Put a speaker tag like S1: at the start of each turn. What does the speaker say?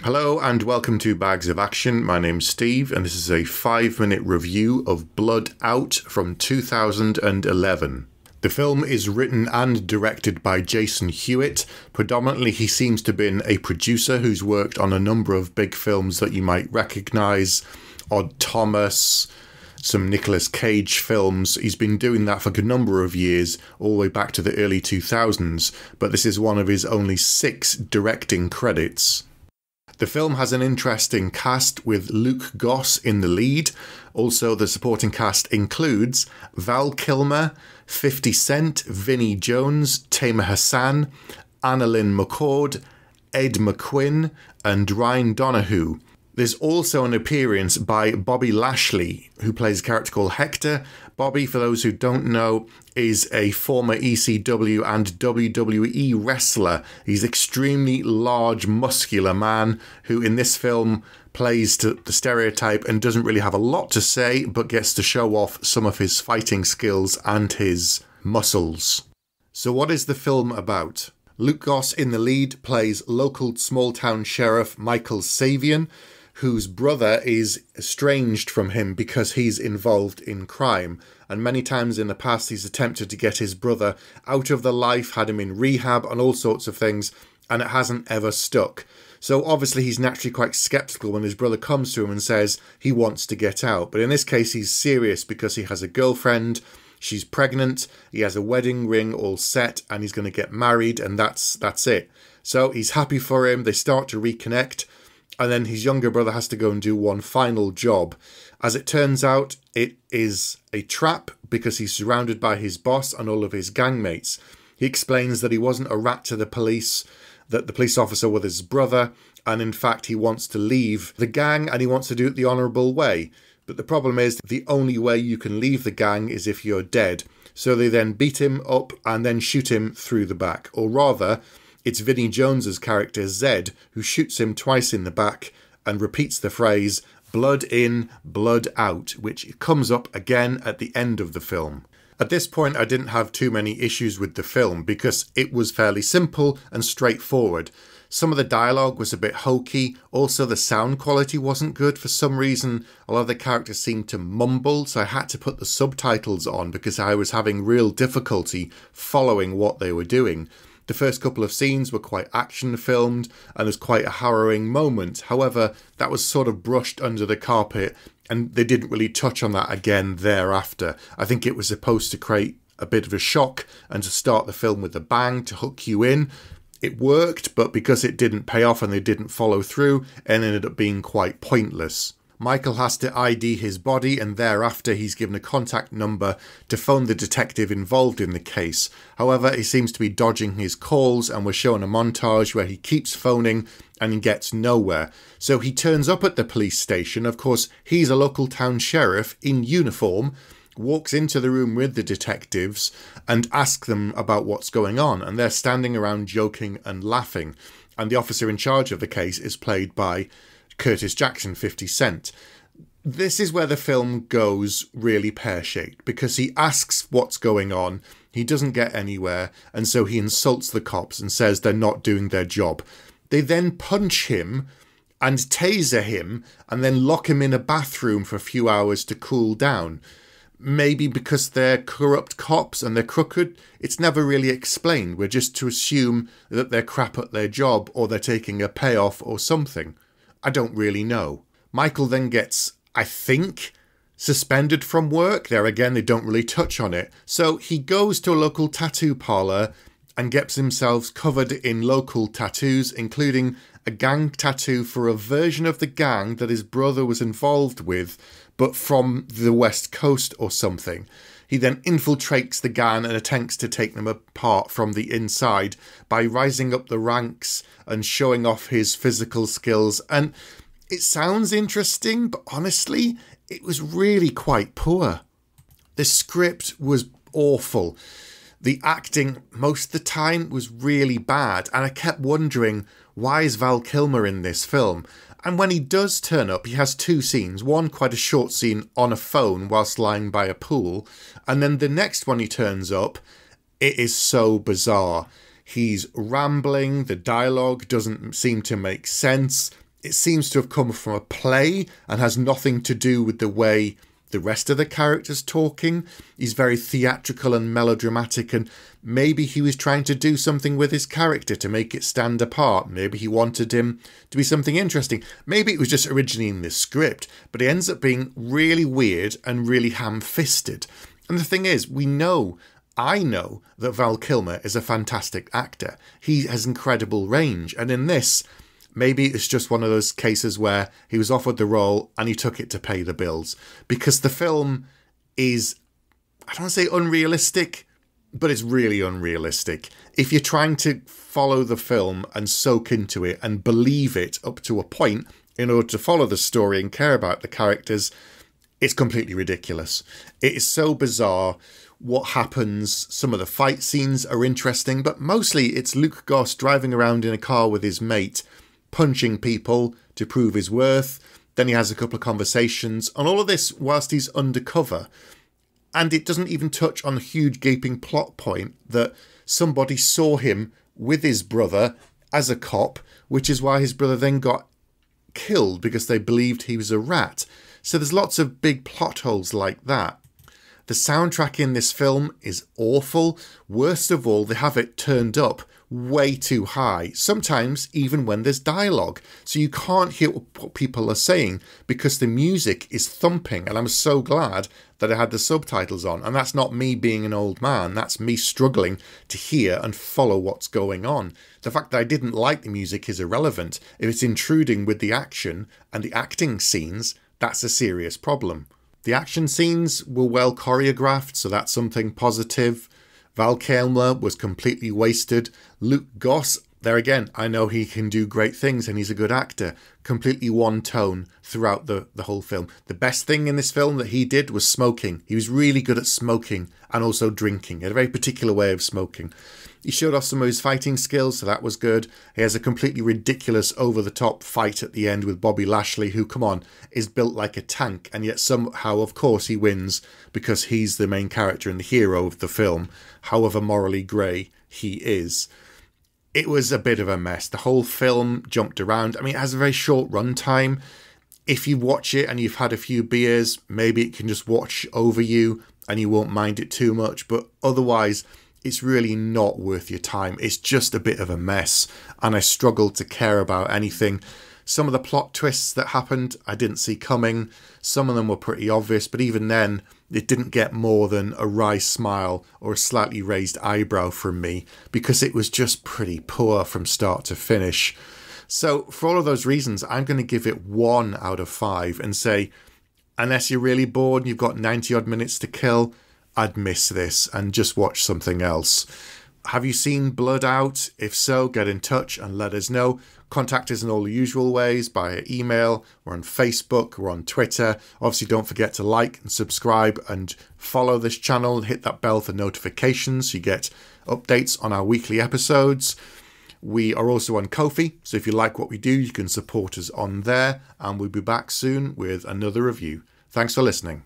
S1: Hello and welcome to Bags of Action. My name's Steve and this is a 5-minute review of Blood Out from 2011. The film is written and directed by Jason Hewitt. Predominantly he seems to have been a producer who's worked on a number of big films that you might recognise. Odd Thomas, some Nicolas Cage films. He's been doing that for a good number of years, all the way back to the early 2000s, but this is one of his only 6 directing credits. The film has an interesting cast with Luke Goss in the lead. Also, the supporting cast includes Val Kilmer, 50 Cent, Vinnie Jones, Tamer Hassan, AnnaLynne McCord, Ed McQuinn, and Ryan Donowho. There's also an appearance by Bobby Lashley, who plays a character called Hector. Bobby, for those who don't know, is a former ECW and WWE wrestler. He's an extremely large, muscular man who in this film plays to the stereotype and doesn't really have a lot to say, but gets to show off some of his fighting skills and his muscles. So what is the film about? Luke Goss in the lead plays local small-town Sheriff Michael Savion, whose brother is estranged from him because he's involved in crime. And many times in the past he's attempted to get his brother out of the life, had him in rehab and all sorts of things, and it hasn't ever stuck. So obviously he's naturally quite sceptical when his brother comes to him and says he wants to get out. But in this case he's serious because he has a girlfriend, she's pregnant, he has a wedding ring all set, and he's going to get married, and that's it. So he's happy for him, they start to reconnect, and then his younger brother has to go and do one final job. As it turns out, it is a trap because he's surrounded by his boss and all of his gangmates. He explains that he wasn't a rat to the police, that the police officer was his brother, and in fact he wants to leave the gang and he wants to do it the honourable way. But the problem is the only way you can leave the gang is if you're dead. So they then beat him up and then shoot him through the back. Or rather, it's Vinnie Jones's character Zed who shoots him twice in the back and repeats the phrase "blood in, blood out," which comes up again at the end of the film. At this point I didn't have too many issues with the film because it was fairly simple and straightforward. Some of the dialogue was a bit hokey, also the sound quality wasn't good for some reason. A lot of the characters seemed to mumble, so I had to put the subtitles on because I was having real difficulty following what they were doing. The first couple of scenes were quite action filmed and there's quite a harrowing moment. However, that was sort of brushed under the carpet and they didn't really touch on that again thereafter. I think it was supposed to create a bit of a shock and to start the film with a bang to hook you in. It worked, but because it didn't pay off and they didn't follow through, it ended up being quite pointless. Michael has to ID his body and thereafter he's given a contact number to phone the detective involved in the case. However, he seems to be dodging his calls and we're shown a montage where he keeps phoning and he gets nowhere. So he turns up at the police station. Of course, he's a local town sheriff in uniform, walks into the room with the detectives and asks them about what's going on, and they're standing around joking and laughing. And the officer in charge of the case is played by Curtis Jackson, 50 Cent. This is where the film goes really pear-shaped because he asks what's going on, he doesn't get anywhere, and so he insults the cops and says they're not doing their job. They then punch him and taser him and then lock him in a bathroom for a few hours to cool down. Maybe because they're corrupt cops and they're crooked, it's never really explained. We're just to assume that they're crap at their job or they're taking a payoff or something. I don't really know. Michael then gets, I think, suspended from work. There again, they don't really touch on it. So he goes to a local tattoo parlour and gets himself covered in local tattoos, including a gang tattoo for a version of the gang that his brother was involved with, but from the West Coast or something. He then infiltrates the gang and attempts to take them apart from the inside by rising up the ranks and showing off his physical skills. And it sounds interesting, but honestly, it was really quite poor. The script was awful. The acting most of the time was really bad, and I kept wondering, why is Val Kilmer in this film? And when he does turn up, he has 2 scenes. One, quite a short scene on a phone whilst lying by a pool. And then the next one he turns up, it is so bizarre. He's rambling, the dialogue doesn't seem to make sense. It seems to have come from a play and has nothing to do with the way the rest of the characters talking. He's very theatrical and melodramatic, and maybe he was trying to do something with his character to make it stand apart. Maybe he wanted him to be something interesting. Maybe it was just originally in the script, but it ends up being really weird and really ham-fisted. And the thing is, I know that Val Kilmer is a fantastic actor. He has incredible range, and in this, maybe it's just one of those cases where he was offered the role and he took it to pay the bills. Because the film is, I don't want to say unrealistic, but it's really unrealistic. If you're trying to follow the film and soak into it and believe it up to a point in order to follow the story and care about the characters, it's completely ridiculous. It is so bizarre what happens. Some of the fight scenes are interesting, but mostly it's Luke Goss driving around in a car with his mate, punching people to prove his worth. Then he has a couple of conversations, and all of this whilst he's undercover. And it doesn't even touch on the huge gaping plot point that somebody saw him with his brother as a cop, which is why his brother then got killed because they believed he was a rat. So there's lots of big plot holes like that. The soundtrack in this film is awful. Worst of all, they have it turned up way too high, sometimes even when there's dialogue. So you can't hear what people are saying because the music is thumping. And I'm so glad that I had the subtitles on. And that's not me being an old man. That's me struggling to hear and follow what's going on. The fact that I didn't like the music is irrelevant. If it's intruding with the action and the acting scenes, that's a serious problem. The action scenes were well choreographed, so that's something positive. Val Kilmer was completely wasted. Luke Goss, there again, I know he can do great things and he's a good actor. Completely one tone throughout the whole film. The best thing in this film that he did was smoking. He was really good at smoking and also drinking. He had a very particular way of smoking. He showed off some of his fighting skills, so that was good. He has a completely ridiculous, over-the-top fight at the end with Bobby Lashley, who, come on, is built like a tank, and yet somehow, of course, he wins because he's the main character and the hero of the film, however morally grey he is. It was a bit of a mess. The whole film jumped around. I mean, it has a very short run time. If you watch it and you've had a few beers, maybe it can just watch over you and you won't mind it too much, but otherwise it's really not worth your time. It's just a bit of a mess, and I struggled to care about anything. Some of the plot twists that happened, I didn't see coming. Some of them were pretty obvious, but even then, it didn't get more than a wry smile or a slightly raised eyebrow from me, because it was just pretty poor from start to finish. So, for all of those reasons, I'm going to give it 1 out of 5 and say, unless you're really bored and you've got 90 odd minutes to kill, I'd miss this and just watch something else. Have you seen Blood Out? If so, get in touch and let us know. Contact us in all the usual ways, by email, we're on Facebook, we're on Twitter. Obviously, don't forget to like and subscribe and follow this channel and hit that bell for notifications so you get updates on our weekly episodes. We are also on Ko-fi, so if you like what we do, you can support us on there, and we'll be back soon with another review. Thanks for listening.